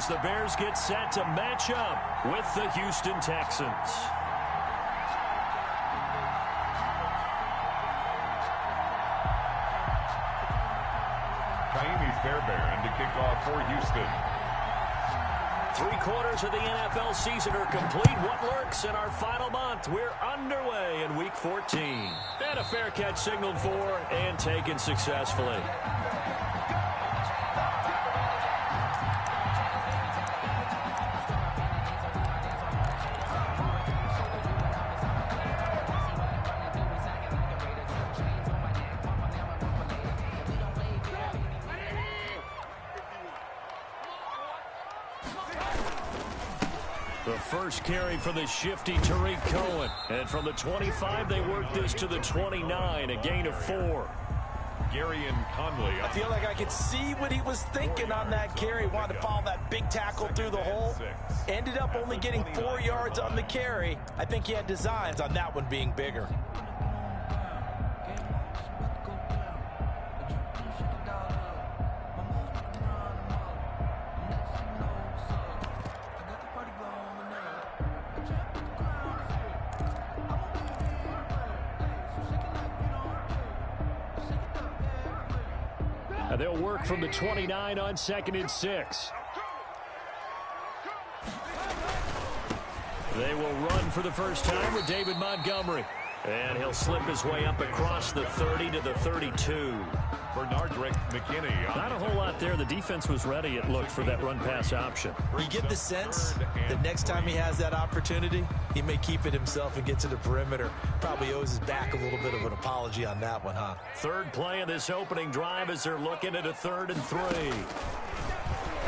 as the Bears get set to match up with the Houston Texans. Fairbairn to kick off for Houston. 3/4 of the NFL season are complete. What lurks in our final month? We're underway in Week 14. And a fair catch signaled for and taken successfully. The first carry for the shifty Tariq Cohen. And from the 25, they work this to the 29, a gain of 4. Gary and Conley. I feel like I could see what he was thinking on that carry. Wanted to follow that big tackle through the hole. Ended up only getting 4 yards on the carry. I think he had designs on that one being bigger. They'll work from the 29 on 2nd and 6. They will run for the first time with David Montgomery. And he'll slip his way up across the 30 to the 32. Bernard McKinney. Not a whole lot there. The defense was ready, it looked, for that run-pass option. You get the sense that next time he has that opportunity, he may keep it himself and get to the perimeter. Probably owes his back a little bit of an apology on that one, huh? Third play of this opening drive as they're looking at a 3rd and 3.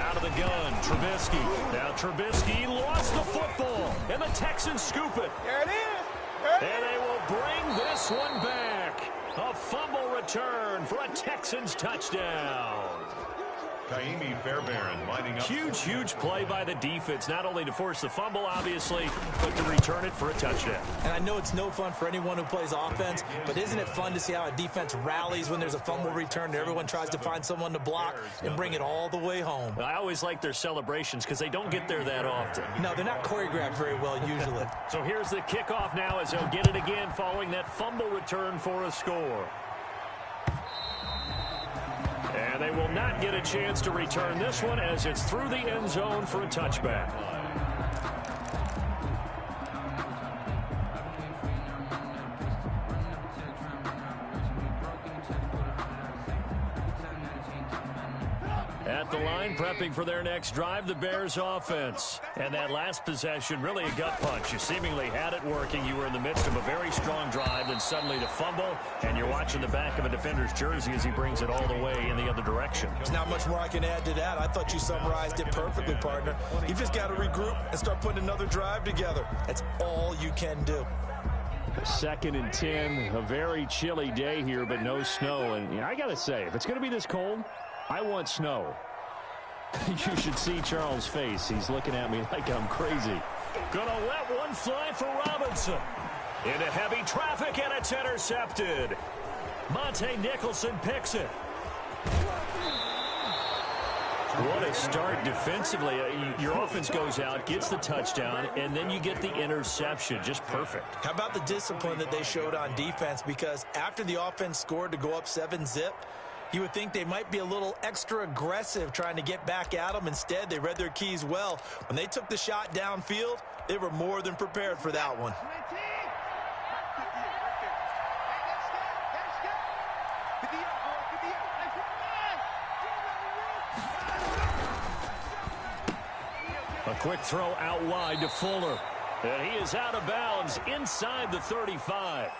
Out of the gun, Trubisky. Now Trubisky lost the football, and the Texans scoop it. There it is. And they will bring this one back. A fumble return for a Texans touchdown. Kaimi Fairbairn lining up. Huge play by the defense, not only to force the fumble, obviously, but to return it for a touchdown. And I know it's no fun for anyone who plays offense, but isn't it fun to see how a defense rallies when there's a fumble return and everyone tries to find someone to block and bring it all the way home? I always like their celebrations because they don't get there that often. No, they're not choreographed very well usually. So here's the kickoff now as they'll get it again following that fumble return for a score. And they will not get a chance to return this one as it's through the end zone for a touchback. At the line, prepping for their next drive, the Bears offense. And that last possession, really a gut punch. You seemingly had it working. You were in the midst of a very strong drive, then suddenly the fumble, and you're watching the back of a defender's jersey as he brings it all the way in the other direction. There's not much more I can add to that. I thought you summarized it perfectly, partner. You just got to regroup and start putting another drive together. That's all you can do. 2nd and 10, a very chilly day here, but no snow. And I got to say, if it's going to be this cold, I want snow. You should see Charles' face. He's looking at me like I'm crazy. Gonna let one fly for Robinson. Into heavy traffic, and it's intercepted. Monte Nicholson picks it. What a start defensively. Your offense goes out, gets the touchdown, and then you get the interception. Just perfect. How about the discipline that they showed on defense? Because after the offense scored to go up 7-zip, you would think they might be a little extra aggressive trying to get back at them. Instead, they read their keys well. When they took the shot downfield, they were more than prepared for that one. A quick throw out wide to Fuller. And he is out of bounds inside the 35.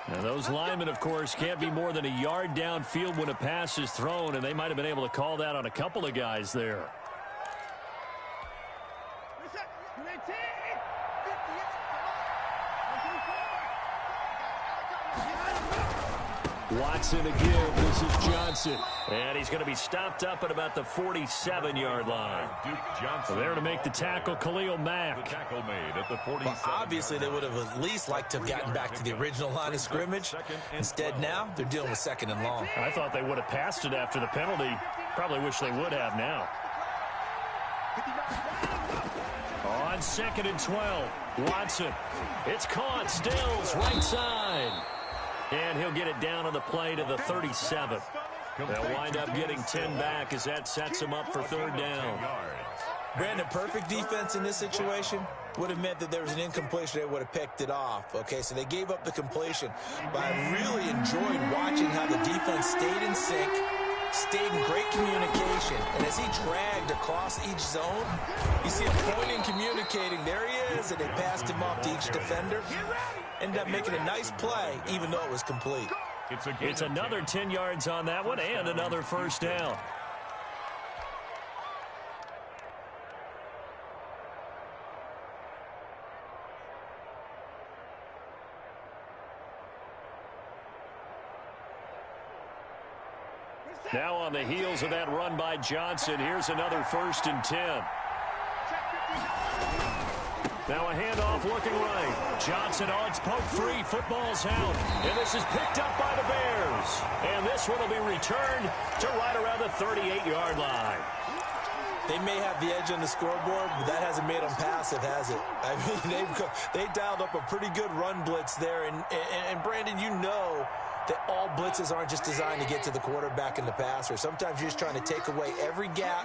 And those linemen, of course, can't be more than a yard downfield when a pass is thrown, and they might have been able to call that on a couple of guys there. Watson again. This is Johnson. And he's going to be stopped up at about the 47-yard line. Duke Johnson. There to make the tackle, Khalil Mack. The tackle made at the 47. Well, obviously, they would have at least liked to have gotten back to the original line of scrimmage. Instead, now, they're dealing with 2nd and long. I thought they would have passed it after the penalty. Probably wish they would have now. On 2nd and 12, Watson. It's caught. Stills, right side. And he'll get it down on the play to the 37. They'll wind up getting 10 back as that sets them up for 3rd down. Brandon, perfect defense in this situation would have meant that there was an incompletion. They would have picked it off. Okay, so they gave up the completion. But I really enjoyed watching how the defense stayed in sync, stayed in great communication. And as he dragged across each zone, you see him pointing, communicating. There he is, and they passed him off to each defender. Ended up making a nice play, even though it was complete. It's another 10 yards on that one and another 1st down. Now on the heels of that run by Johnson, here's another 1st and 10. Now a handoff looking right. Johnson, it's poke free. Football's out. And this is picked up by the Bears. And this one will be returned to right around the 38-yard line. They may have the edge on the scoreboard, but that hasn't made them passive, has it? I mean, they dialed up a pretty good run blitz there. And Brandon, you know that all blitzes aren't just designed to get to the quarterback and the passer. Sometimes you're just trying to take away every gap,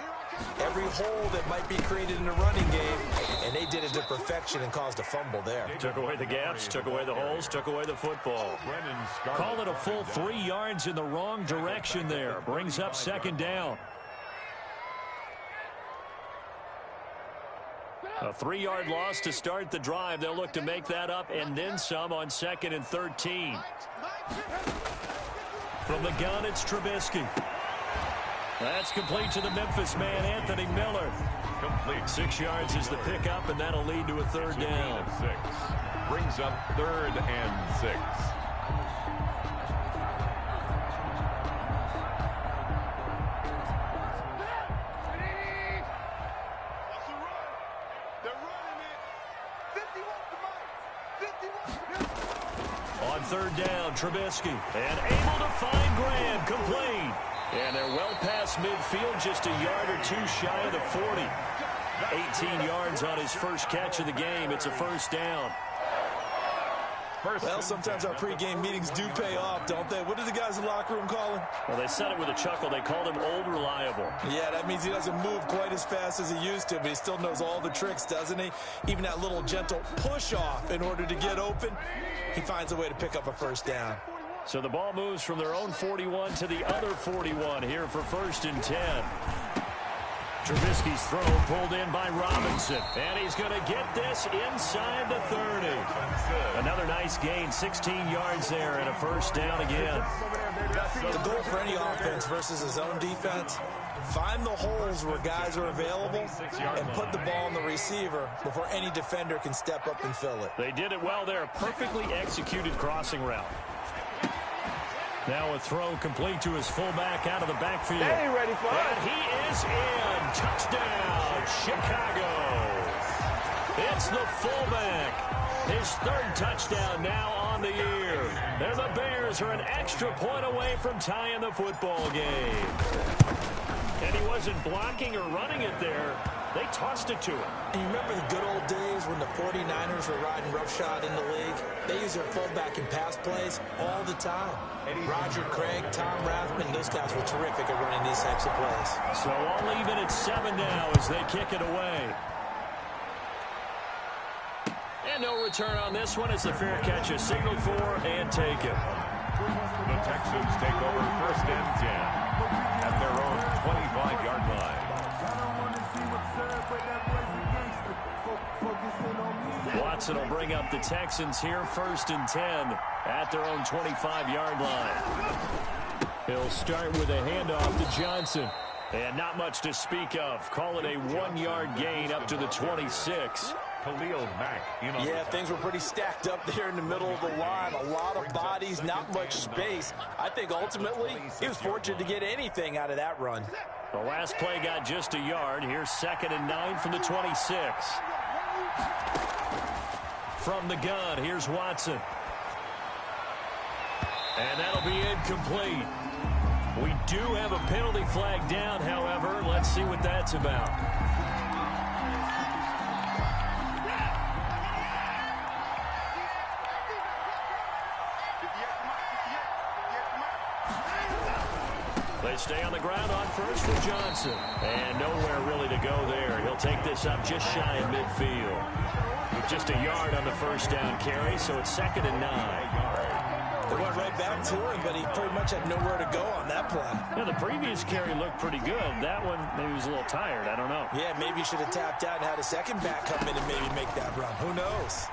every hole that might be created in the running game, and they did it to perfection and caused a fumble there. Took away the gaps, took away the holes, took away the football. Call it a full 3 yards in the wrong direction there. Brings up 2nd down. A 3-yard loss to start the drive. They'll look to make that up and then some on 2nd and 13. From the gun, it's Trubisky. That's complete to the Memphis man, Anthony Miller. Complete. 6 yards is the pickup, and that'll lead to a 3rd down. 6. Brings up 3rd and 6. On 3rd down, Trubisky. And able to find Graham, complete. And they're well past midfield, just a yard or 2 shy of the 40. 18 yards on his first catch of the game. It's a 1st down. Well, sometimes our pregame meetings do pay off, don't they? What did the guys in the locker room call him? Well, they said it with a chuckle. They called him Old Reliable. Yeah, that means he doesn't move quite as fast as he used to, but he still knows all the tricks, doesn't he? Even that little gentle push-off in order to get open, he finds a way to pick up a 1st down. So the ball moves from their own 41 to the other 41 here for 1st and 10. Trubisky's throw pulled in by Robinson. And he's going to get this inside the 30. Another nice gain, 16 yards there and a 1st down again. The goal for any offense versus his own defense, find the holes where guys are available and put the ball on the receiver before any defender can step up and fill it. They did it well there. Perfectly executed crossing route. Now a throw complete to his fullback out of the backfield. They ain't ready for it. And he is in. Touchdown, Chicago. It's the fullback. His 3rd touchdown now on the year. And the Bears are an extra point away from tying the football game. And he wasn't blocking or running it there. They tossed it to him. And you remember the good old days when the 49ers were riding roughshod in the league? They use their fullback in pass plays all the time. Roger Craig, Tom Rathman, those guys were terrific at running these types of plays. So all even at 7 now as they kick it away. And no return on this one as the fair catch is signaled for and taken. The Texans take over 1st and 10 at their own 25-yard line. Watson will bring up the Texans here, 1st and 10 at their own 25-yard line. He'll start with a handoff to Johnson. And not much to speak of. Call it a 1-yard gain up to the 26. Khalil Mack. Yeah, things were pretty stacked up there in the middle of the line. A lot of bodies, not much space. I think ultimately he was fortunate to get anything out of that run. The last play got just a yard. Here's 2nd and 9 from the 26. From the gun, here's Watson. And that'll be incomplete. We do have a penalty flag down, however. Let's see what that's about. They stay on the ground on first for Johnson. And nowhere really to go there. He'll take this up just shy of midfield. With just a yard on the first down carry, so it's 2nd and 9. They went right back to him, but he pretty much had nowhere to go on that play. Yeah, the previous carry looked pretty good. That one, maybe he was a little tired. I don't know. Yeah, maybe he should have tapped out and had a second back come in and maybe make that run. Who knows?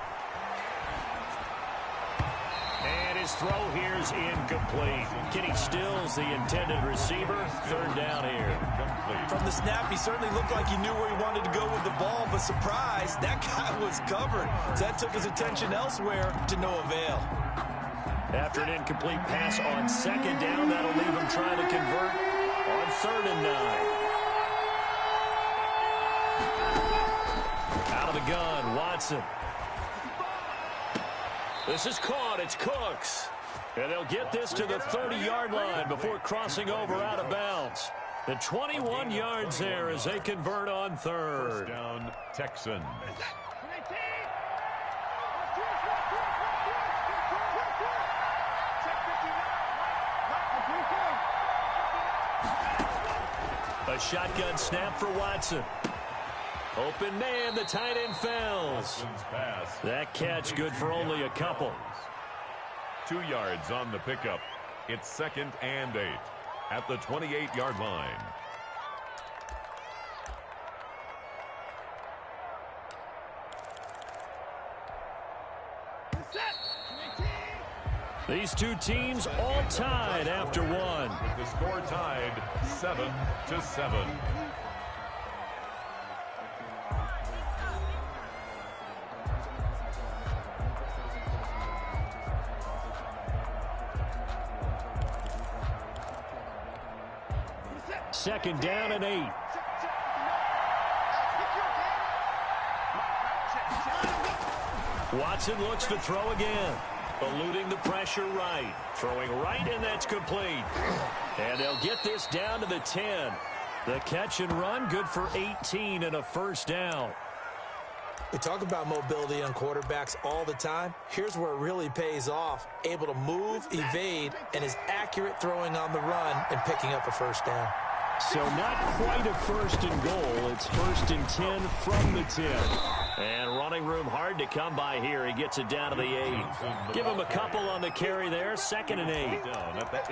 And his throw here is incomplete. Kenny Stills, the intended receiver. 3rd down here. From the snap, he certainly looked like he knew where he wanted to go with the ball, but surprise, that guy was covered. So that took his attention elsewhere to no avail. After an incomplete pass on 2nd down, that'll leave him trying to convert on 3rd and 9. Out of the gun, Watson. This is caught. It's Cooks. And they'll get this to the 30-yard line before crossing over out of bounds. The 21 yards there as they convert on 3rd. First down, Texans. A shotgun snap for Watson. Open man, the tight end fells. That catch good for only a couple. 2 yards on the pickup. It's 2nd and 8 at the 28-yard line. These two teams all tied after one. With the score tied 7-7. Second down and 8. Watson looks to throw again. Eluding the pressure right. Throwing right, and that's complete. And they'll get this down to the 10. The catch and run, good for 18 and a first down. We talk about mobility on quarterbacks all the time. Here's where it really pays off. Able to move, evade, and is accurate throwing on the run and picking up a first down. So not quite a first and goal. It's 1st and 10 from the 10. And running room hard to come by here. He gets it down to the 8. Give him a couple on the carry there. 2nd and 8.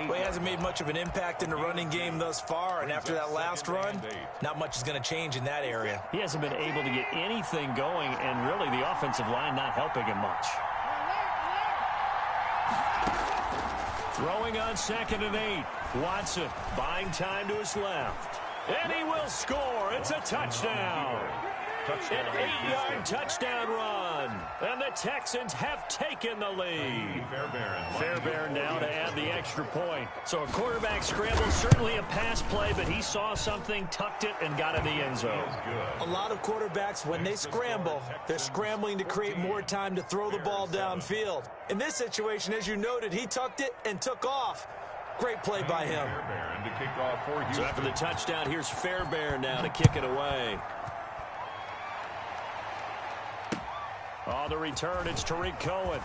Well, he hasn't made much of an impact in the running game thus far, and after that last run, not much is going to change in that area. He hasn't been able to get anything going, and really the offensive line not helping him much. Throwing on 2nd and 8. Watson buying time to his left. And he will score. It's a touchdown. An 8-yard touchdown run. And the Texans have taken the lead. Fairbairn now to add the extra point. So a quarterback scramble, certainly a pass play, but he saw something, tucked it, and got in the end zone. A lot of quarterbacks, when they scramble, they're scrambling to create more time to throw the ball downfield. In this situation, as you noted, he tucked it and took off. Great play by him. So after the touchdown, here's Fairbairn now to kick it away. On the return, it's Tariq Cohen.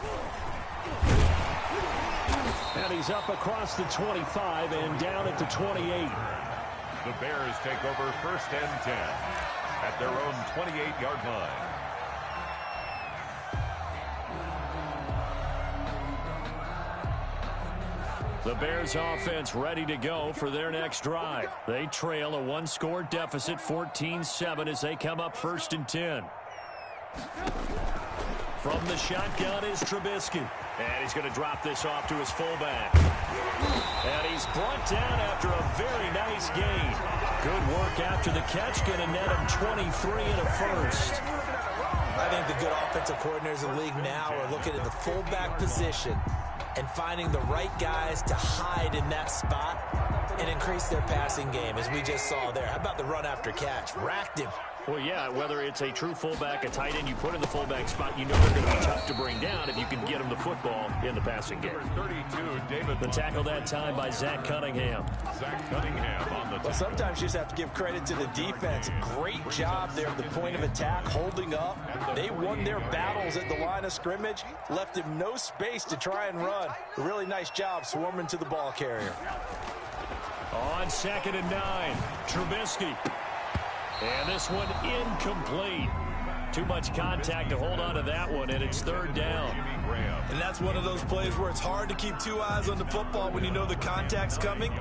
And he's up across the 25 and down at the 28. The Bears take over 1st and 10 at their own 28-yard line. The Bears offense ready to go for their next drive. They trail a 1-score deficit, 14-7, as they come up 1st and 10. From the shotgun is Trubisky. And he's going to drop this off to his fullback. And he's brought down after a very nice gain. Good work after the catch. Going to net him 23 and a first. I think the good offensive coordinators in the league now are looking at the fullback position and finding the right guys to hide in that spot and increase their passing game, as we just saw there. How about the run after catch? Racked him. Well, yeah, whether it's a true fullback, a tight end, you put in the fullback spot, you know they're going to be tough to bring down if you can get them the football in the passing game. 32, David. The tackle that time by Zach Cunningham. Zach Cunningham on the Well, sometimes you just have to give credit to the defense. Great job there at the point of attack, holding up. They won their battles at the line of scrimmage, left him no space to try and run. A really nice job swarming to the ball carrier. On 2nd and 9, Trubisky. And this one incomplete. Too much contact to hold on to that one, and it's 3rd down. And that's one of those plays where it's hard to keep 2 eyes on the football when you know the contact's coming,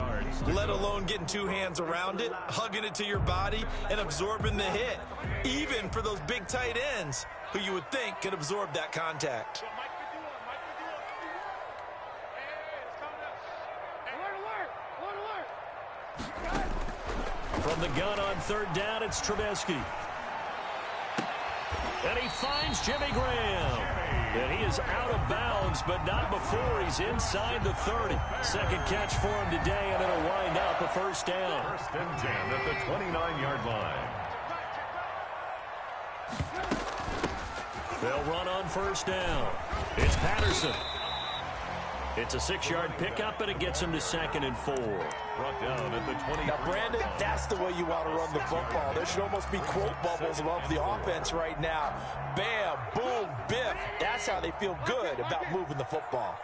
let alone getting 2 hands around it, hugging it to your body, and absorbing the hit, even for those big tight ends who you would think could absorb that contact. From the gun on 3rd down, it's Trubisky. And he finds Jimmy Graham. And he is out of bounds, but not before he's inside the 30. Second catch for him today, and it'll wind up a 1st down. 1st and 10 at the 29-yard line. They'll run on 1st down. It's Patterson. It's a 6-yard pickup, and it gets him to 2nd and 4. Brought down at the 20. Now, Brandon, that's the way you want to run the football. There should almost be quote bubbles above the offense right now. Bam, boom, biff. That's how they feel good about moving the football.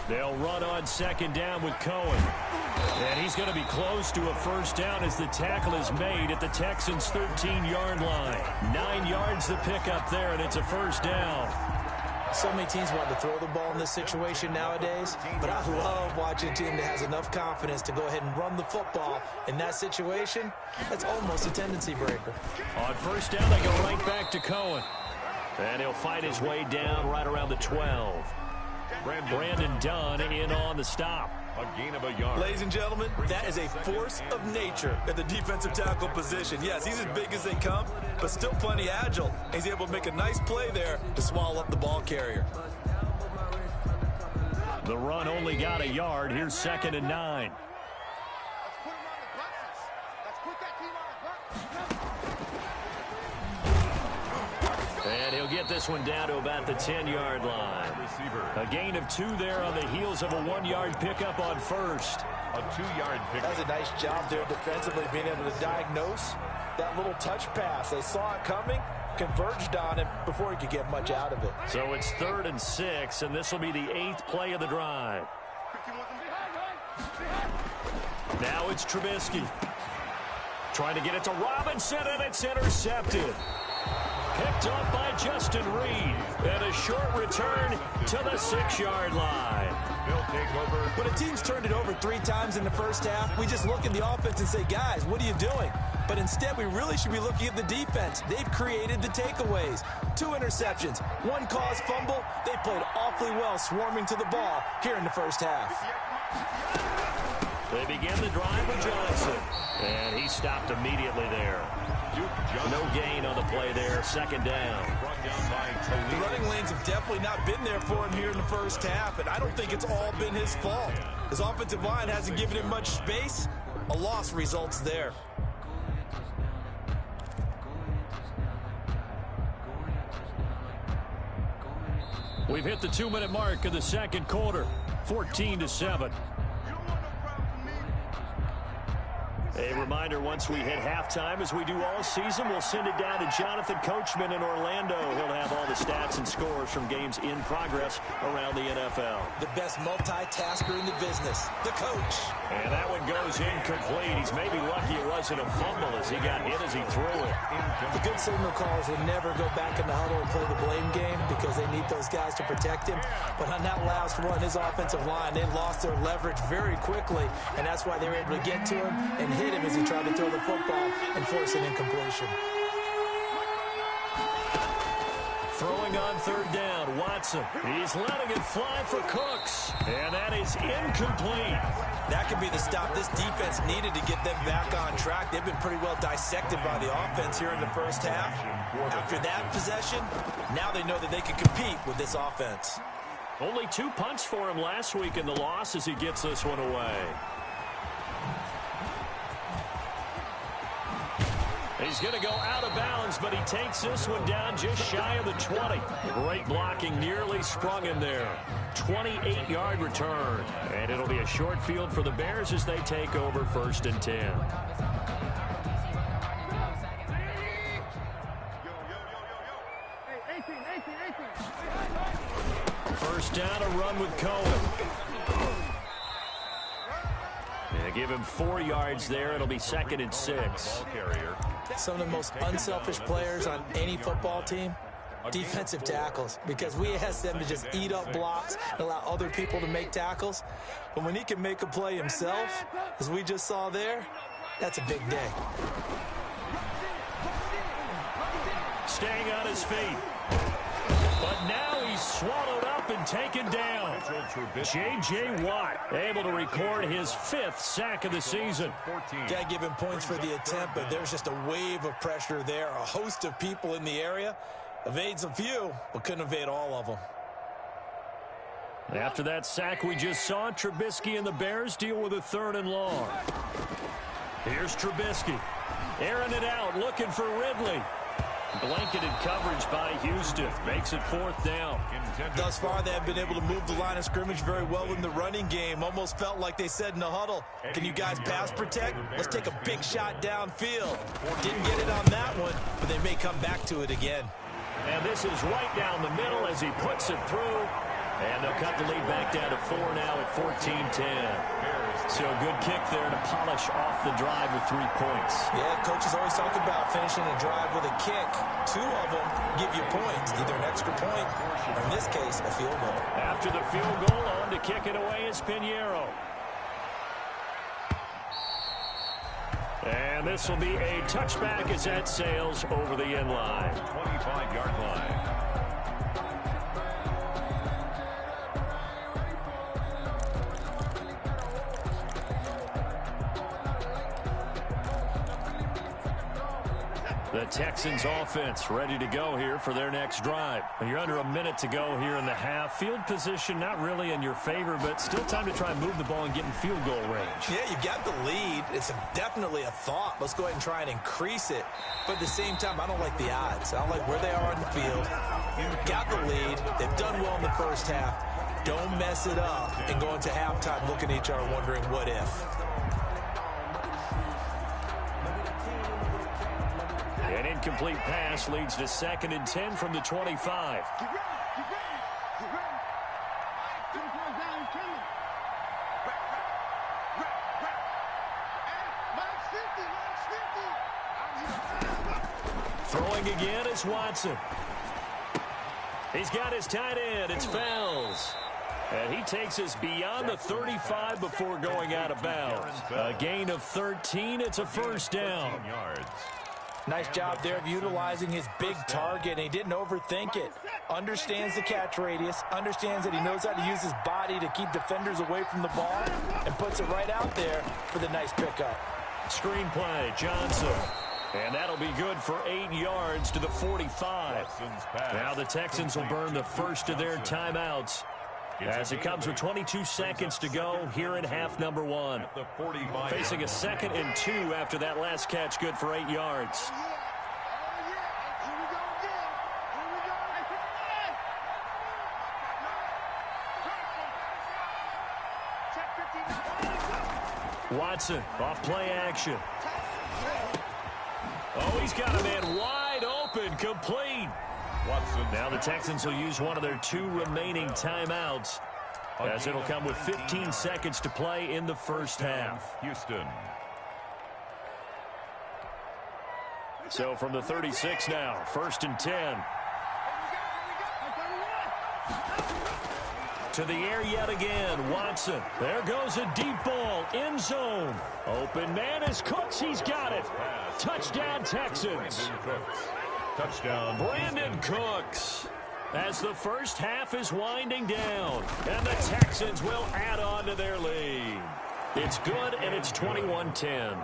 They'll run on 2nd down with Cohen. And he's going to be close to a 1st down as the tackle is made at the Texans' 13-yard line. 9 yards to pick up there, and it's a 1st down. So many teams want to throw the ball in this situation nowadays, but I love watching a team that has enough confidence to go ahead and run the football. In that situation, that's almost a tendency breaker. On 1st down, they go right back to Cohen. And he'll fight his way down right around the 12. Brandon Dunn in on the stop. A gain of a yard. Ladies and gentlemen, that is a force of nature at the defensive tackle position. Yes, he's as big as they come, but still plenty agile. He's able to make a nice play there to swallow up the ball carrier. The run only got a yard. Here's 2nd and 9. And he'll get this one down to about the 10-yard line. A gain of 2 there on the heels of a 1-yard pickup on 1st. A 2-yard pickup. That was a nice job there defensively, being able to diagnose that little touch pass. They saw it coming, converged on him before he could get much out of it. So it's 3rd and 6, and this will be the 8th play of the drive. Now it's Trubisky. Trying to get it to Robinson, and it's intercepted. Picked up by Justin Reed. And a short return to the 6-yard line. They'll take over. When a team's turned it over 3 times in the first half, we just look at the offense and say, guys, what are you doing? But instead, we really should be looking at the defense. They've created the takeaways. 2 interceptions, 1 caused fumble. They played awfully well swarming to the ball here in the first half. They begin the drive with Johnson. And he stopped immediately there. No gain on the play there. 2nd down. The running lanes have definitely not been there for him here in the first half, and I don't think it's all been his fault. His offensive line hasn't given him much space. A loss results there. We've hit the 2-minute mark of the 2nd quarter. 14-7. A reminder, once we hit halftime, as we do all season, we'll send it down to Jonathan Coachman in Orlando. He'll have all the stats and scores from games in progress around the NFL. The best multitasker in the business, the coach. And that one goes incomplete. He's maybe lucky it wasn't a fumble as he got hit as he threw it. The good signal callers will never go back in the huddle and play the blame game because they need those guys to protect him. But on that last run, his offensive line, they lost their leverage very quickly, and that's why they were able to get to him and hit him as he tried to throw the football and force an incompletion. Throwing on 3rd down, Watson. He's letting it fly for Cooks, and that is incomplete. That could be the stop this defense needed to get them back on track. They've been pretty well dissected by the offense here in the first half. After that possession, now they know that they can compete with this offense. Only 2 punts for him last week in the loss as he gets this one away. He's going to go out of bounds, but he takes this one down just shy of the 20. Great blocking, nearly sprung him there. 28-yard return. And it'll be a short field for the Bears as they take over 1st and 10. First down, a run with Cohen. give him 4 yards there. It'll be 2nd and 6. Some of the most unselfish players on any football team, defensive tackles, because we ask them to just eat up blocks and allow other people to make tackles. But when he can make a play himself, as we just saw there, that's a big day. Staying on his feet. But now he's swallowed up and taken down. J.J. Watt able to record his 5th sack of the season. Got to give him points for the attempt, but there's just a wave of pressure there. A host of people in the area. Evades a few, but couldn't evade all of them. After that sack we just saw, Trubisky and the Bears deal with a 3rd and long. Here's Trubisky. Airing it out, looking for Ridley. Blanketed coverage by Houston. Makes it 4th down. Thus far, they have been able to move the line of scrimmage very well in the running game. Almost felt like they said in the huddle, can you guys pass protect? Let's take a big shot downfield. Didn't get it on that one, but they may come back to it again. And this is right down the middle as he puts it through. And they'll cut the lead back down to 4 now at 14-10. So a good kick there to polish off the drive with 3 points. Yeah, coaches always talk about finishing a drive with a kick. 2 of them give you points, either an extra point or, in this case, a field goal. After the field goal, on to kick it away is Pinheiro. And this will be a touchback as that sails over the end line. 25-yard line. The Texans offense ready to go here for their next drive. When you're under a minute to go here in the half, field position not really in your favor, but still time to try and move the ball and get in field goal range. Yeah, you got the lead. It's definitely a thought. Let's go ahead and try and increase it. But at the same time, I don't like the odds. I don't like where they are on the field. You've got the lead. They've done well in the first half. Don't mess it up and go into halftime looking at each other wondering what if. An incomplete pass leads to 2nd and 10 from the 25. Throwing again is Watson. He's got his tight end. It's Fells. And he takes us beyond the 35 before going out of bounds. A gain of 13. It's a 1st down. Nice job there of utilizing his big target, and he didn't overthink it. Understands the catch radius, understands that he knows how to use his body to keep defenders away from the ball, and puts it right out there for the nice pickup. Screen play, Johnson. And that'll be good for 8 yards to the 45. Now the Texans will burn the first of their timeouts as it comes with 22 seconds to go here in half number 1. Facing a 2nd and 2 after that last catch, good for 8 yards. Watson off play action. Oh, he's got a man wide open, complete. Watson. Now the Texans will use one of their 2 remaining timeouts as it'll come with 15 seconds to play in the first half. Houston. So from the 36 now, 1st and 10. To the air yet again, Watson. There goes a deep ball, end zone. Open man is Cooks, he's got it. Touchdown Texans. Touchdown. Brandon Cooks. As the first half is winding down, and the Texans will add on to their lead. It's good, and it's 21-10.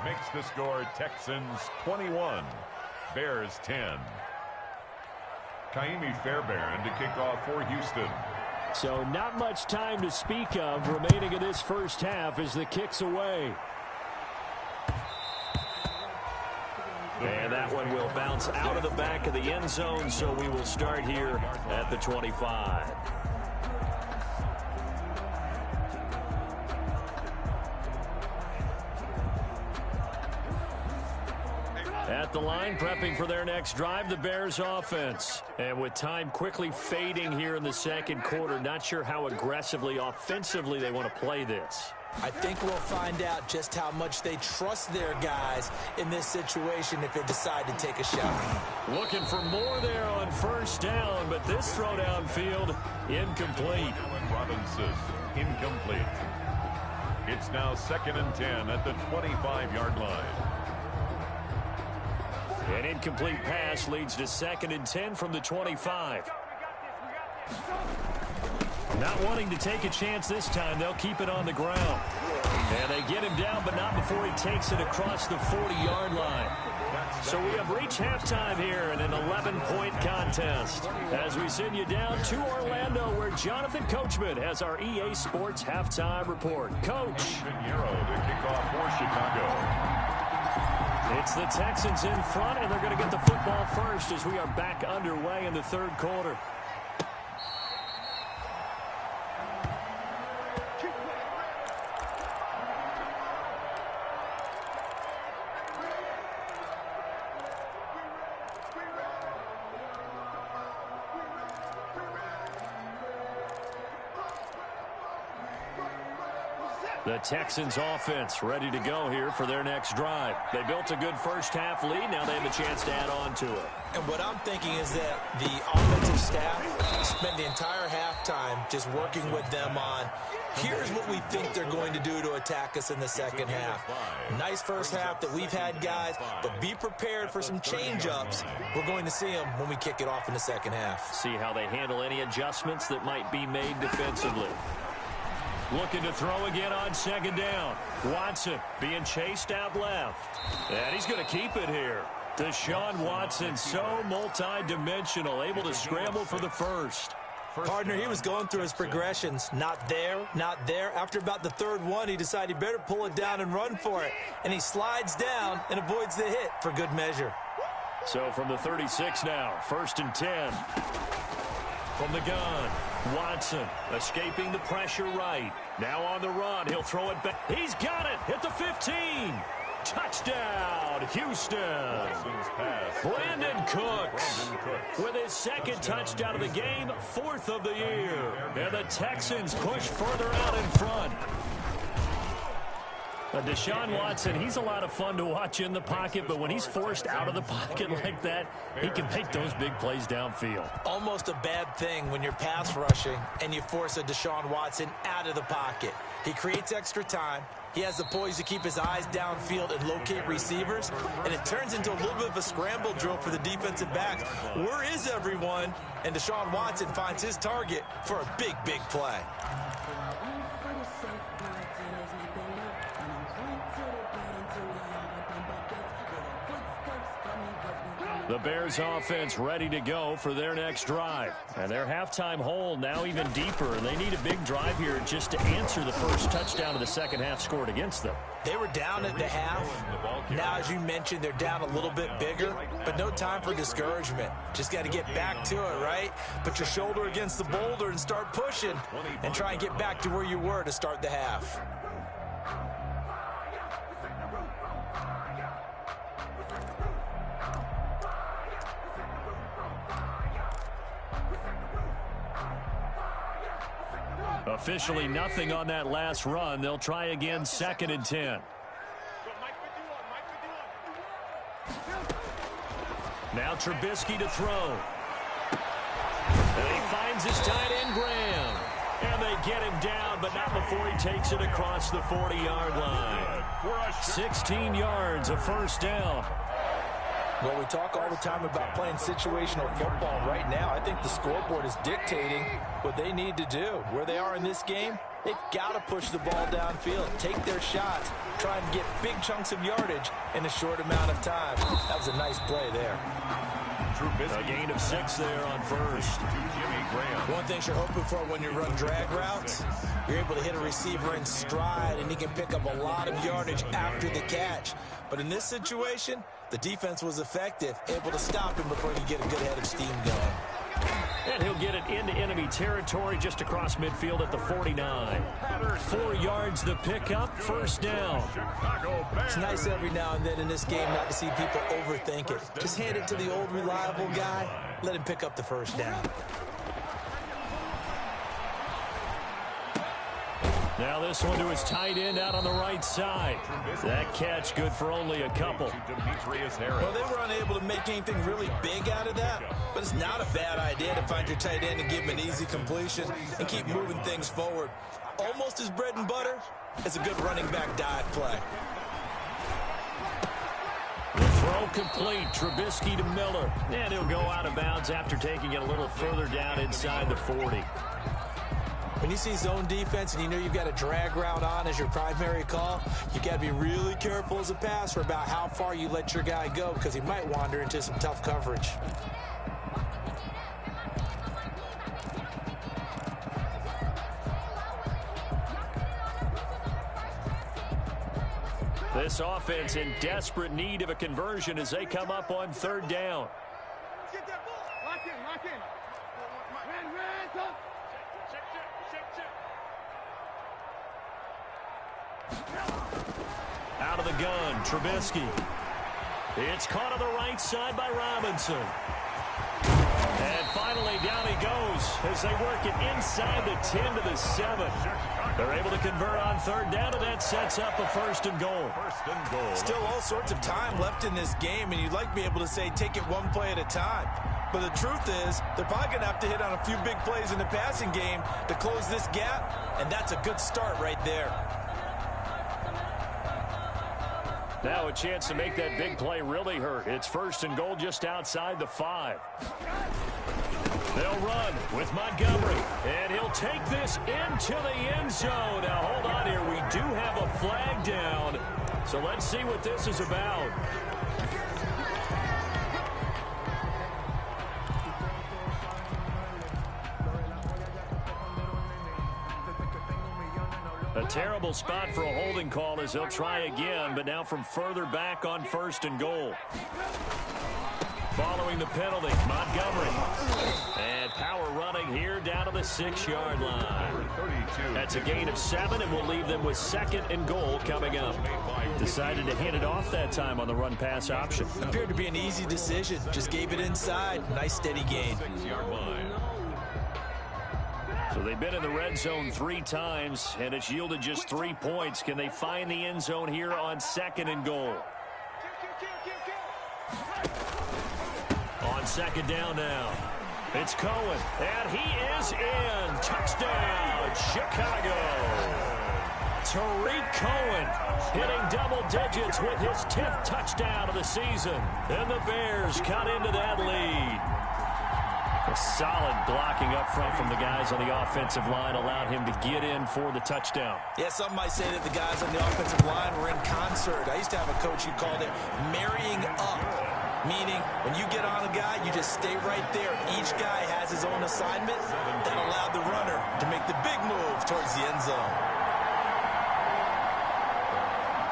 Makes the score Texans 21, Bears 10. Kaimi Fairbairn to kick off for Houston. So not much time to speak of remaining in this first half as the kick's away. And that one will bounce out of the back of the end zone, so we will start here at the 25. At the line, prepping for their next drive, the Bears offense. And with time quickly fading here in the second quarter, not sure how aggressively, offensively they want to play this. I think we'll find out just how much they trust their guys in this situation if they decide to take a shot. Looking for more there on first down, but this throw downfield incomplete. Robinson, incomplete. It's now 2nd and 10 at the 25-yard line. An incomplete pass leads to 2nd and 10 from the 25. Not wanting to take a chance this time, they'll keep it on the ground. And they get him down, but not before he takes it across the 40-yard line. So we have reached halftime here in an 11-point contest as we send you down to Orlando, where Jonathan Coachman has our EA Sports halftime report. Coach. Pinheiro to kick off for Chicago. It's the Texans in front, and they're going to get the football first as we are back underway in the third quarter. The Texans offense ready to go here for their next drive. They built a good first half lead. Now they have a chance to add on to it. And what I'm thinking is that the offensive staff spent the entire halftime just working with them on, here's what we think they're going to do to attack us in the second half. Nice first half that we've had, guys, but be prepared for some change-ups. We're going to see them when we kick it off in the second half. See how they handle any adjustments that might be made defensively. Looking to throw again on second down. Watson being chased out left. And he's going to keep it here. Deshaun Watson, so multi-dimensional, able to scramble for the first. Partner, he was going through his progressions. Not there, not there. After about the third one, he decided he better pull it down and run for it. And he slides down and avoids the hit for good measure. So from the 36 now, 1st and 10. From the gun, Watson escaping the pressure right. Now on the run, he'll throw it back. He's got it at the 15. Touchdown, Houston. Brandon Cooks with his second touchdown of the game, 4th of the year. And the Texans push further out in front. Deshaun Watson, he's a lot of fun to watch in the pocket, but when he's forced out of the pocket like that, he can make those big plays downfield. Almost a bad thing when you're pass rushing and you force a Deshaun Watson out of the pocket. He creates extra time. He has the poise to keep his eyes downfield and locate receivers, and it turns into a little bit of a scramble drill for the defensive backs. Where is everyone? And Deshaun Watson finds his target for a big, big play. The Bears offense ready to go for their next drive. And their halftime hole now even deeper. And they need a big drive here just to answer the first touchdown of the second half scored against them. They were down at the half. Now, as you mentioned, they're down a little bit bigger, but no time for discouragement. Just got to get back to it, right? Put your shoulder against the boulder and start pushing and try and get back to where you were to start the half. Officially nothing on that last run. They'll try again, 2nd and 10. Now Trubisky to throw. And he finds his tight end, Graham. And they get him down, but not before he takes it across the 40-yard line. 16 yards, a first down. Well, we talk all the time about playing situational football. Right now, I think the scoreboard is dictating what they need to do. Where they are in this game, they've got to push the ball downfield, take their shots, try and get big chunks of yardage in a short amount of time. That was a nice play there. A gain of 6 there on first. One thing you're hoping for when you run drag routes, you're able to hit a receiver in stride, and he can pick up a lot of yardage after the catch. But in this situation, the defense was effective, able to stop him before he could get a good head of steam going. And he'll get it into enemy territory just across midfield at the 49. 4 yards the pickup, first down. It's nice every now and then in this game not to see people overthink it. Just hand it to the old reliable guy, let him pick up the first down. Now this one to his tight end out on the right side. That catch good for only a couple. Well, they were unable to make anything really big out of that, but it's not a bad idea to find your tight end and give him an easy completion and keep moving things forward. Almost his bread and butter is a good running back dive play. The throw complete. Trubisky to Miller. And he'll go out of bounds after taking it a little further down inside the 40. When you see zone defense and you know you've got a drag route on as your primary call, you got to be really careful as a passer about how far you let your guy go because he might wander into some tough coverage. This offense in desperate need of a conversion as they come up on third down. Get that ball. Lock in, lock in. Out of the gun, Trubisky. It's caught on the right side by Robinson. And finally, down he goes as they work it inside the 10 to the 7. They're able to convert on third down, and that sets up a first and goal. Still all sorts of time left in this game, and you'd like to be able to say take it one play at a time. But the truth is, they're probably going to have to hit on a few big plays in the passing game to close this gap, and that's a good start right there. Now a chance to make that big play really hurt. It's first and goal just outside the 5. They'll run with Montgomery, and he'll take this into the end zone. Now, hold on here. We do have a flag down, so let's see what this is about. A terrible spot for a holding call as they'll try again, but now from further back on first and goal. Following the penalty, Montgomery. And power running here down to the 6-yard line. That's a gain of 7, and we'll leave them with second and goal coming up. Decided to hand it off that time on the run-pass option. Appeared to be an easy decision. Just gave it inside. Nice steady gain. So they've been in the red zone 3 times, and it's yielded just 3 points. Can they find the end zone here on second and goal? On second down now, it's Cohen, and he is in. Touchdown, Chicago. Tariq Cohen hitting double digits with his 10th touchdown of the season. And the Bears cut into that lead. A solid blocking up front from the guys on the offensive line allowed him to get in for the touchdown. Yeah, some might say that the guys on the offensive line were in concert. I used to have a coach who called it marrying up, meaning when you get on a guy, you just stay right there. Each guy has his own assignment that allowed the runner to make the big move towards the end zone.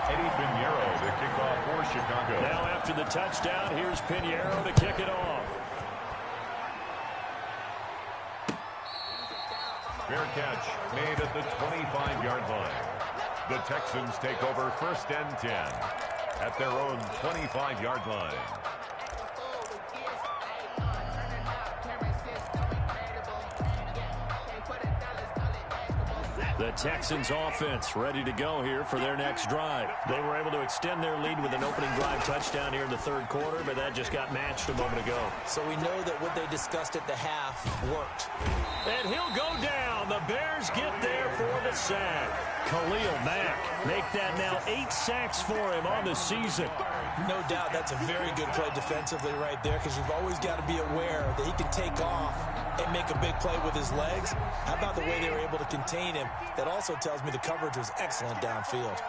Eddie Pinheiro to kick off for Chicago. Now after the touchdown, here's Pinheiro to kick it off. Fair catch made at the 25-yard line. The Texans take over first and 10 at their own 25-yard line. The Texans offense ready to go here for their next drive. They were able to extend their lead with an opening drive touchdown here in the third quarter, but that just got matched a moment ago. So we know that what they discussed at the half worked. And he'll go down. The Bears get there for the sack. Khalil Mack make that now 8 sacks for him on the season. No doubt that's a very good play defensively right there because you've always got to be aware that he can take off and make a big play with his legs. How about the way they were able to contain him? That also tells me the coverage was excellent downfield.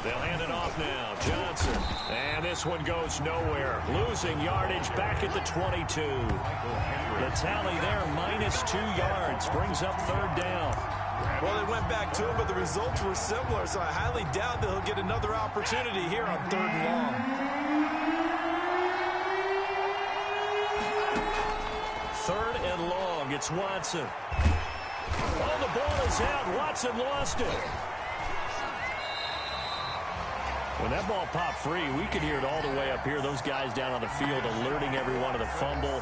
They'll hand it off now. Johnson. And this one goes nowhere. Losing yardage back at the 22. The tally there, -2 yards. Brings up third down. Well, they went back to him, but the results were similar, so I highly doubt that he'll get another opportunity here on third and long. Third and long. It's Watson. Oh, the ball is out. Watson lost it. When that ball popped free, we could hear it all the way up here. Those guys down on the field alerting everyone of the fumble.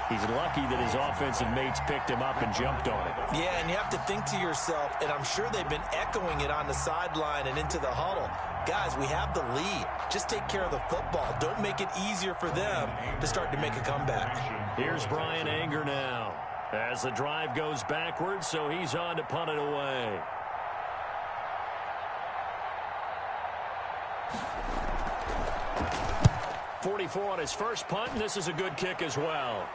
He's lucky that his offensive mates picked him up and jumped on it. Yeah, and you have to think to yourself, and I'm sure they've been echoing it on the sideline and into the huddle. Guys, we have the lead. Just take care of the football. Don't make it easier for them to start to make a comeback. Here's Brian Anger now as the drive goes backwards, so he's on to punt it away. .44 on his first punt, and this is a good kick as well.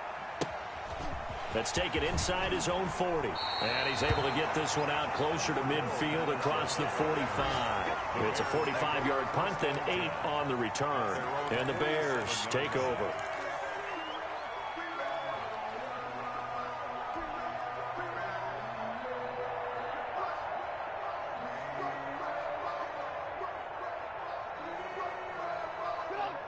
Let's take it inside his own 40. And he's able to get this one out closer to midfield across the 45. It's a 45-yard punt, then 8 on the return. And the Bears take over.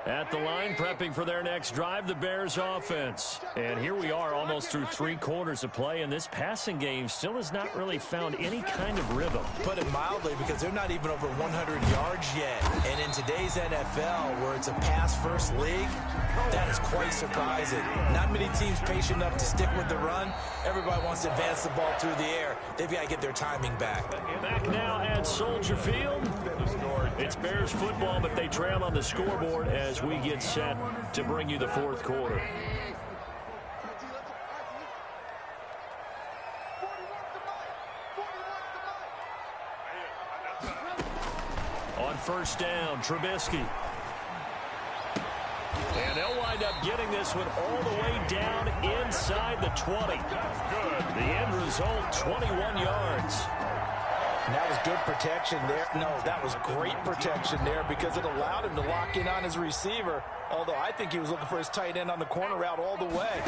At the line, prepping for their next drive, the Bears offense. And here we are almost through 3 quarters of play, and this passing game still has not really found any kind of rhythm. Put it mildly, because they're not even over 100 yards yet. And in today's NFL, where it's a pass-first league, that is quite surprising. Not many teams patient enough to stick with the run. Everybody wants to advance the ball through the air. They've got to get their timing back. Back now at Soldier Field. It's Bears football, but they trail on the scoreboard as we get set to bring you the 4th quarter. On first down, Trubisky. And they'll wind up getting this one all the way down inside the 20. Good. The end result, 21 yards. And that was good protection there. No, that was great protection there because it allowed him to lock in on his receiver, although I think he was looking for his tight end on the corner route all the way.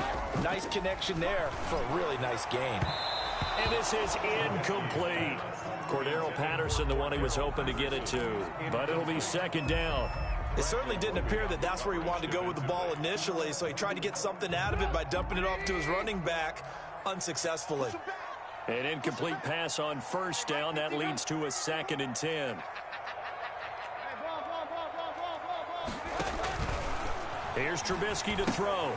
Nice connection there for a really nice gain. And this is incomplete. Cordero Patterson, the one he was hoping to get it to, but it'll be 2nd down. It certainly didn't appear that that's where he wanted to go with the ball initially, so he tried to get something out of it by dumping it off to his running back unsuccessfully. An incomplete pass on first down. That leads to a 2nd and 10. Here's Trubisky to throw.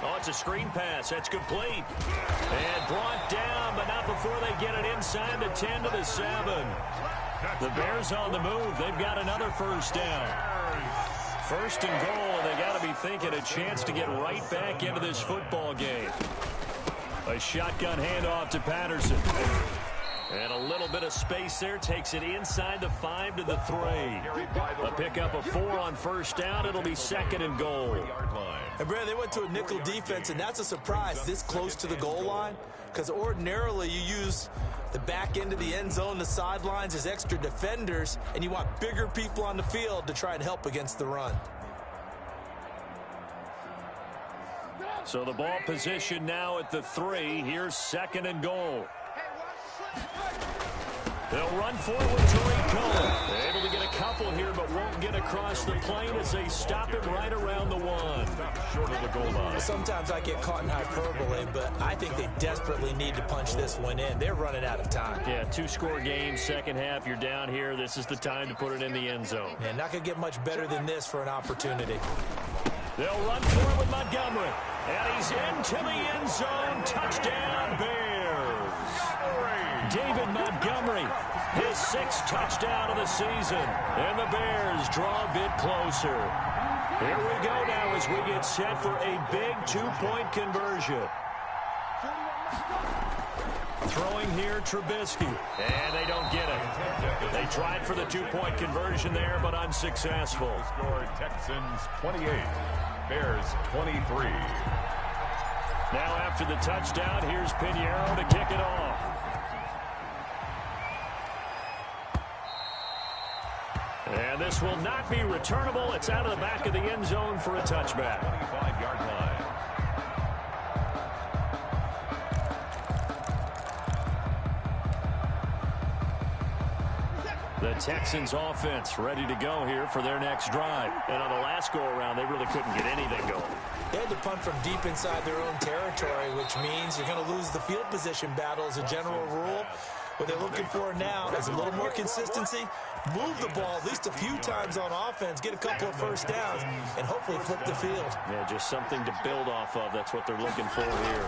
Oh, it's a screen pass. That's complete. And brought down, but not before they get it inside the 10 to the 7. The Bears on the move. They've got another first down. 1st and goal, and they got to be thinking a chance to get right back into this football game. A shotgun handoff to Patterson. And a little bit of space there. Takes it inside the 5 to the 3. A pickup of 4 on first down. It'll be 2nd and goal. And Brad, they went to a nickel defense, and that's a surprise this close to the goal line. Because ordinarily you use the back end of the end zone, the sidelines as extra defenders, and you want bigger people on the field to try and help against the run. So the ball position now at the 3. Here's 2nd and goal. They'll run forward to Rico. They're able to get a couple here, but won't get across the plane as they stop it right around the 1. Short of the goal line. Sometimes I get caught in hyperbole, but I think they desperately need to punch this one in. They're running out of time. Yeah, 2-score game, second half. You're down here. This is the time to put it in the end zone. Yeah, not going to get much better than this for an opportunity. They'll run for it with Montgomery. And he's into the end zone. Touchdown, Bears. David Montgomery, his 6th touchdown of the season. And the Bears draw a bit closer. Here we go now as we get set for a big 2-point conversion. Throwing here, Trubisky. And they don't get it. They tried for the 2-point conversion there, but unsuccessful. Score Texans 28. Bears 23. Now after the touchdown, here's Pinheiro to kick it off. And this will not be returnable. It's out of the back of the end zone for a touchback. 25-yard line. The Texans offense ready to go here for their next drive. And on the last go-around, they really couldn't get anything going. They had to punt from deep inside their own territory, which means you're going to lose the field position battle as a general rule. What they're looking for now is a little more consistency, move the ball at least a few times on offense, get a couple of first downs, and hopefully flip the field. Yeah, just something to build off of. That's what they're looking for here.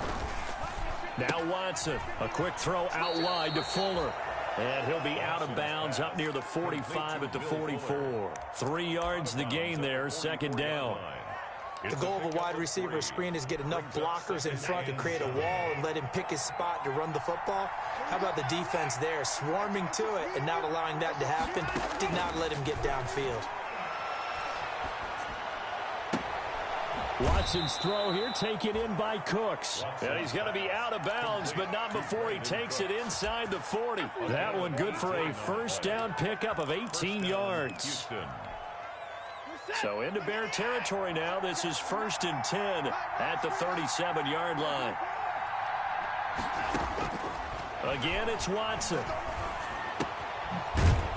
Now Watson, a quick throw out wide to Fuller. And he'll be out of bounds up near the 45 at the 44. 3 yards the gain there, second down. The goal of a wide receiver screen is get enough blockers in front to create a wall and let him pick his spot to run the football. How about the defense there, swarming to it and not allowing that to happen? Did not let him get downfield. Watson's throw here taken in by Cooks. And he's going to be out of bounds, but not before he takes it inside the 40. That one good for a first down pickup of 18 yards. So into Bear territory now. This is 1st and 10 at the 37-yard line. Again, it's Watson.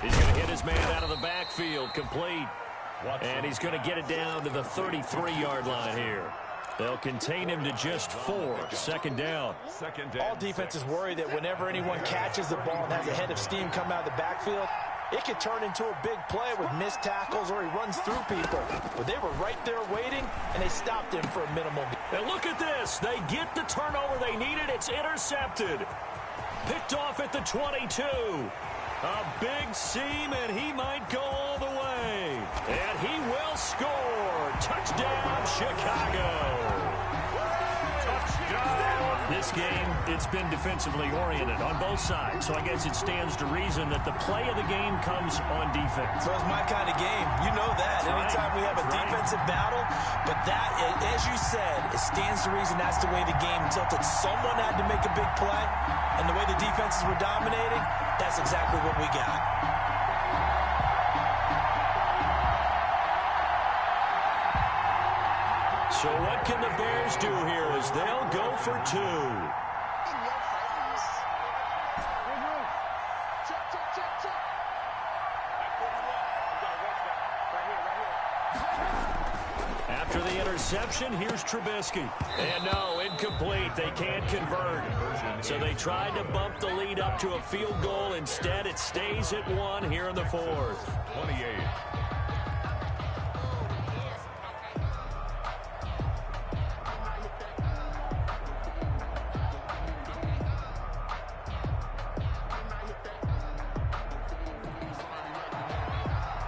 He's going to hit his man out of the backfield, complete. And he's going to get it down to the 33-yard line here. They'll contain him to just 4. Second down. All defenses worry that whenever anyone catches the ball and has a head of steam come out of the backfield, it could turn into a big play with missed tackles or he runs through people. But they were right there waiting, and they stopped him for a minimal. And look at this. They get the turnover they needed. It's intercepted. Picked off at the 22. A big seam, and he might go all the way. And he will score. Touchdown, Chicago. Touchdown. This game, it's been defensively oriented on both sides. So I guess it stands to reason that the play of the game comes on defense. So it's my kind of game. You know that. Anytime we have a defensive battle. But that, as you said, it stands to reason that's the way the game tilted. Someone had to make a big play. And the way the defenses were dominating, that's exactly what we got. So what can the Bears do here as they'll go for 2? After the interception, here's Trubisky. And no, incomplete. They can't convert. So they tried to bump the lead up to a field goal. Instead, it stays at 1 here in the 4th. 28.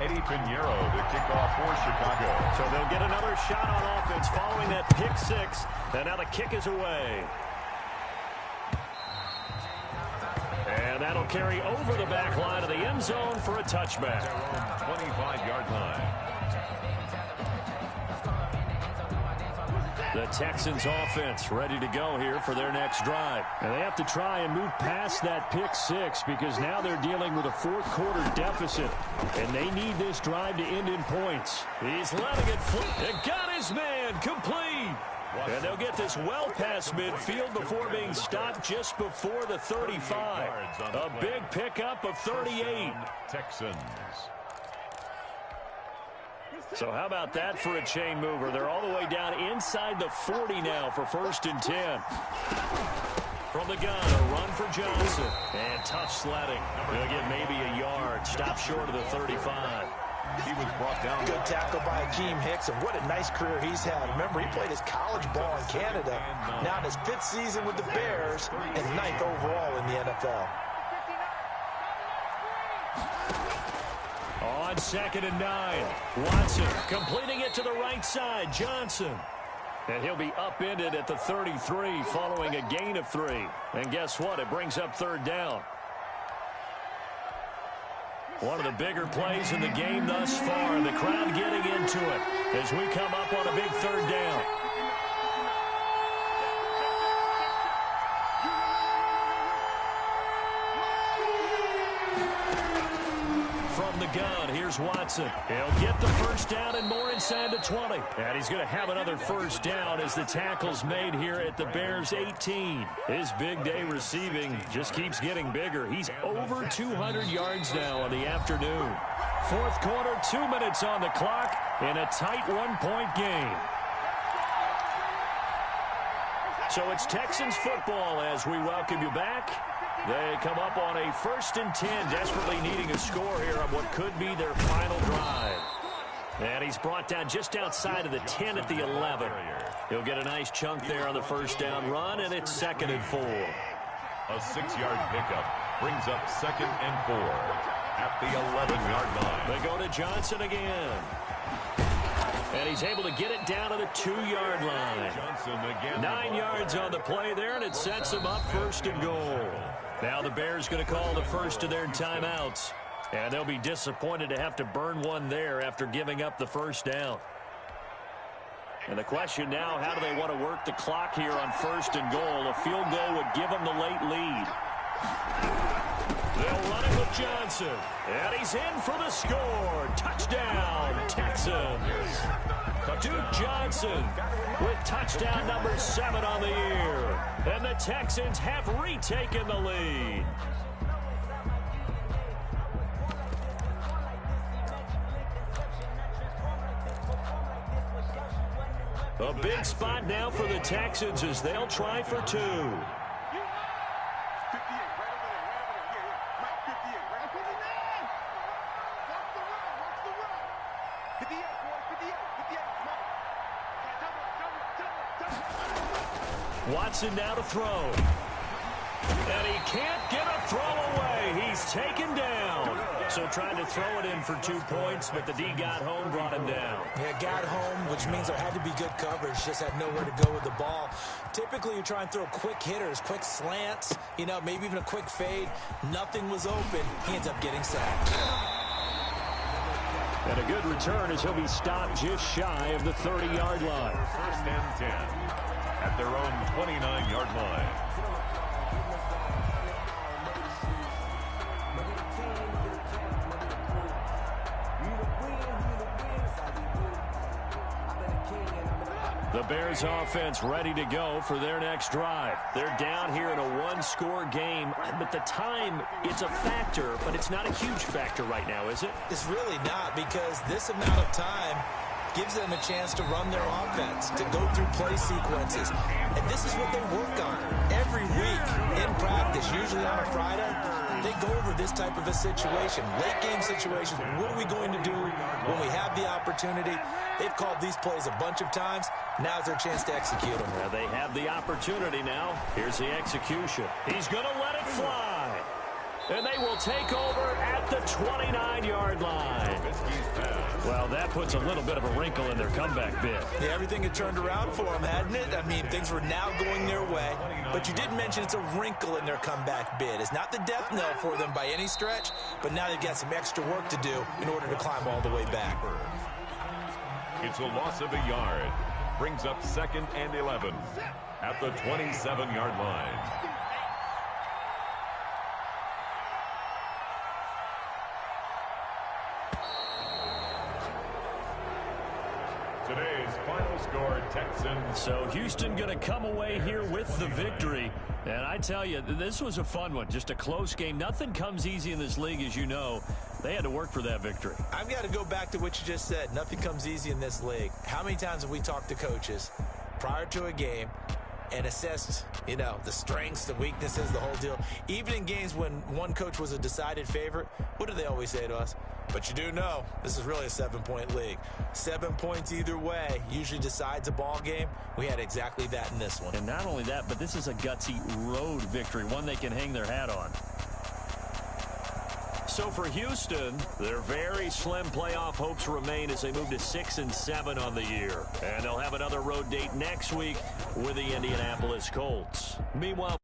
Eddie Pinheiro to kick off for Chicago. So they'll get another shot on offense following that pick 6. And now the kick is away. And that'll carry over the back line of the end zone for a touchback. 25-yard line. The Texans offense ready to go here for their next drive. And they have to try and move past that pick 6 because now they're dealing with a 4th quarter deficit. And they need this drive to end in points. He's letting it fly. It got his man complete. And they'll get this well past midfield before being stopped just before the 35. A big pickup of 38. Texans. So how about that for a chain mover? They're all the way down inside the 40 now for 1st and 10. From the gun, a run for Johnson. And tough sledding. They'll get maybe a yard. Stop short of the 35. He was brought down. Good tackle by Akeem Hicks, and what a nice career he's had. Remember, he played his college ball in Canada. Now in his 5th season with the Bears and 9th overall in the NFL. On 2nd and 9, Watson completing it to the right side. Johnson. And he'll be upended at the 33 following a gain of 3. And guess what? It brings up 3rd down. One of the bigger plays in the game thus far. The crowd getting into it as we come up on a big 3rd down. From the gun, here's Watson. He'll get the first down and more inside the 20. And he's going to have another first down as the tackle's made here at the Bears 18. His big day receiving just keeps getting bigger. He's over 200 yards now on the afternoon. 4th quarter, 2 minutes on the clock in a tight 1-point game. So it's Texans football as we welcome you back. They come up on a 1st and 10, desperately needing a score here on what could be their final drive. And he's brought down just outside of the 10 at the 11. He'll get a nice chunk there on the first down run, and it's 2nd and 4. A 6-yard pickup brings up 2nd and 4 at the 11-yard line. They go to Johnson again. And he's able to get it down to the 2-yard line. Johnson again. 9 yards on the play there, and it sets them up 1st and goal. Now the Bears going to call the first of their timeouts. And they'll be disappointed to have to burn one there after giving up the first down. And the question now, how do they want to work the clock here on 1st and goal? A field goal would give them the late lead. They'll run it with Johnson. And he's in for the score. Touchdown, Texans. Duke Johnson with touchdown number 7 on the year. And the Texans have retaken the lead. A big spot now for the Texans as they'll try for 2. Watson now to throw. And he can't get a throw away. He's taken down. So trying to throw it in for 2 points, but the D got home, brought him down. Yeah, got home, which means there had to be good coverage. Just had nowhere to go with the ball. Typically, you try and throw quick hitters, quick slants, you know, maybe even a quick fade. Nothing was open. He ends up getting sacked. And a good return as he'll be stopped just shy of the 30-yard line. 1st and 10 at their own 29-yard line. The Bears offense ready to go for their next drive. They're down here in a 1-score game, but the time, it's a factor, but it's not a huge factor right now, is it? It's really not, because this amount of time gives them a chance to run their offense, to go through play sequences. And this is what they work on every week in practice, usually on a Friday. They go over this type of a situation, late game situation. What are we going to do when we have the opportunity? They've called these plays a bunch of times. Now's their chance to execute them. Well, they have the opportunity now. Here's the execution. He's going to let it fly. And they will take over at the 29-yard line. Well, that puts a little bit of a wrinkle in their comeback bid. Yeah, everything had turned around for them, hadn't it? I mean, things were now going their way. But you did mention it's a wrinkle in their comeback bid. It's not the death knell for them by any stretch, but now they've got some extra work to do in order to climb all the way back. It's a loss of a yard. Brings up 2nd and 11 at the 27-yard line. Today's final score, Texans. So Houston going to come away here with the victory. And I tell you, this was a fun one. Just a close game. Nothing comes easy in this league, as you know. They had to work for that victory. I've got to go back to what you just said. Nothing comes easy in this league. How many times have we talked to coaches prior to a game and assessed, you know, the strengths, the weaknesses, the whole deal? Even in games when one coach was a decided favorite, what do they always say to us? But you do know this is really a 7-point league. 7 points either way usually decides a ball game. We had exactly that in this one. And not only that, but this is a gutsy road victory, one they can hang their hat on. So for Houston, their very slim playoff hopes remain as they move to 6-7 on the year. And they'll have another road date next week with the Indianapolis Colts. Meanwhile,